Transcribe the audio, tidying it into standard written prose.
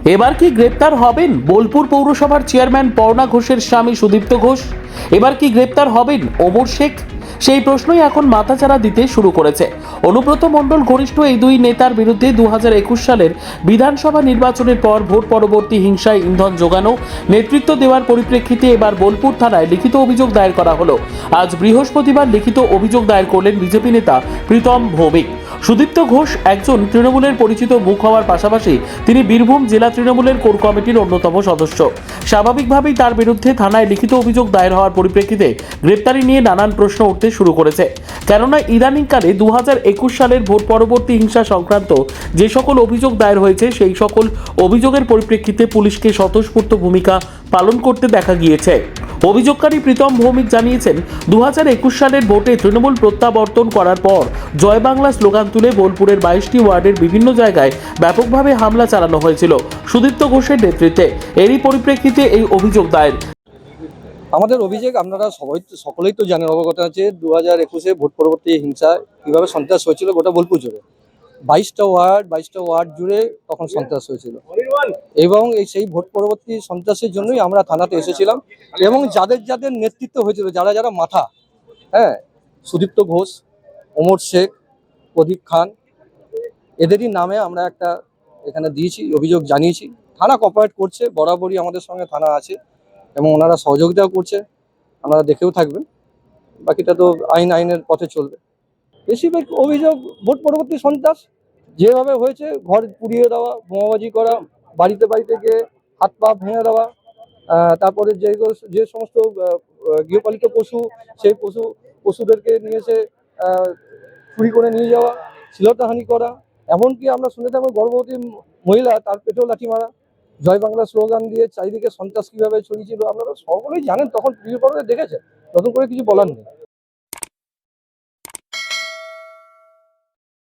এবার কি গ্রেপ্তার হবেন বোলপুর পৌরসভার চেয়ারম্যান পর্ণা ঘোষের স্বামী সুদীপ্ত ঘোষ? এবার কি গ্রেপ্তার হবেন ওমর শেখ? সেই প্রশ্নই এখন মাথাচাড়া দিতে শুরু করেছে। অনুব্রত মণ্ডল ঘনিষ্ঠ এই দুই নেতার বিরুদ্ধে 2021 সালের বিধানসভা নির্বাচনের পর ভোট পরবর্তী হিংসায় ইন্ধন যোগানো, নেতৃত্ব দেওয়ার পরিপ্রেক্ষিতে এবার বোলপুর থানায় লিখিত অভিযোগ দায়ের করা হলো। আজ বৃহস্পতিবার লিখিত অভিযোগ দায়ের করলেন বিজেপি নেতা প্রীতম ভৌমিক। সুদীপ্ত ঘোষ একজন তৃণমূলের পরিচিত মুখ হওয়ার পাশাপাশি তিনি বীরভূম জেলা তৃণমূলের কোর কমিটির অন্যতম সদস্য। স্বাভাবিকভাবেই তার বিরুদ্ধে থানায় লিখিত অভিযোগ দায়ের হওয়ার পরিপ্রেক্ষিতে গ্রেপ্তারি নিয়ে নানান প্রশ্ন উঠতে শুরু করেছে। কেননা ইদানিংকালে 2021 সালের ভোট পরবর্তী হিংসা সংক্রান্ত যে সকল অভিযোগ দায়ের হয়েছে সেই সকল অভিযোগের পরিপ্রেক্ষিতে পুলিশকে স্বতঃস্ফূর্ত ভূমিকা পালন করতে দেখা গিয়েছে। অভিযোগকারী প্রীতম ভৌমিক জানিয়েছেন, 2021 সালের ভোটে তৃণমূল প্রত্যাবর্তন করার পর জয় বাংলা স্লোগান তুলে বোলপুরের 22টি ওয়ার্ডের বিভিন্ন জায়গায় ব্যাপকভাবে হামলা চালানো হয়েছিল সুদীপ্ত ঘোষের নেতৃত্বে। এরই পরিপ্রেক্ষিতে এই অভিযোগ দায়ের। আমাদের অভিযোগ আপনারা সকলেই তো জানেন, অবগত আছে 2021-এ ভোট পরবর্তী হিংসা কিভাবে সন্ত্রাস হয়েছিল গোটা বোলপুর জুড়ে। 22টা ওয়ার্ড জুড়ে তখন সন্ত্রাস হয়েছিল এবং সেই ভোট পরবর্তী সন্ত্রাসের জন্যই আমরা থানাতে এসেছিলাম এবং যাদের যাদের নেতৃত্ব হয়েছিল, যারা যারা মাথা, সুদীপ্ত ঘোষ, ওমর শেখ, প্রদীপ খান, এদেরই নামে আমরা একটা এখানে দিয়েছি, অভিযোগ জানিয়েছি। থানা কোঅপারেট করছে, বরাবরই আমাদের সঙ্গে থানা আছে এবং ওনারা সহযোগিতাও করছে, আপনারা দেখেও থাকবেন। বাকিটা তো আইনের পথে চলবে। বেশিরভাগ অভিযোগ ভোট পরবর্তী সন্ত্রাস যেভাবে হয়েছে, ঘর পুড়িয়ে দেওয়া, বোমাবাজি করা, বাড়িতে বাড়িতে গিয়ে হাত পা ভেঙে দেওয়া, তারপরে যে সমস্ত গৃহপালিত পশু, সেই পশুদেরকে নিয়ে এসে চুরি করে নিয়ে যাওয়া, শ্লীলতাহানি করা, এমনকি আমরা শুনে থাকবো গর্ভবতী মহিলা তার পেটেও লাঠি মারা। জয় বাংলা স্লোগান দিয়ে চারিদিকে সন্ত্রাস কিভাবে ছড়িয়েছিল আপনারা সকলেই জানেন, তখন প্রিয় পর্বে দেখেছেন, নতুন করে কিছু বলার নেই।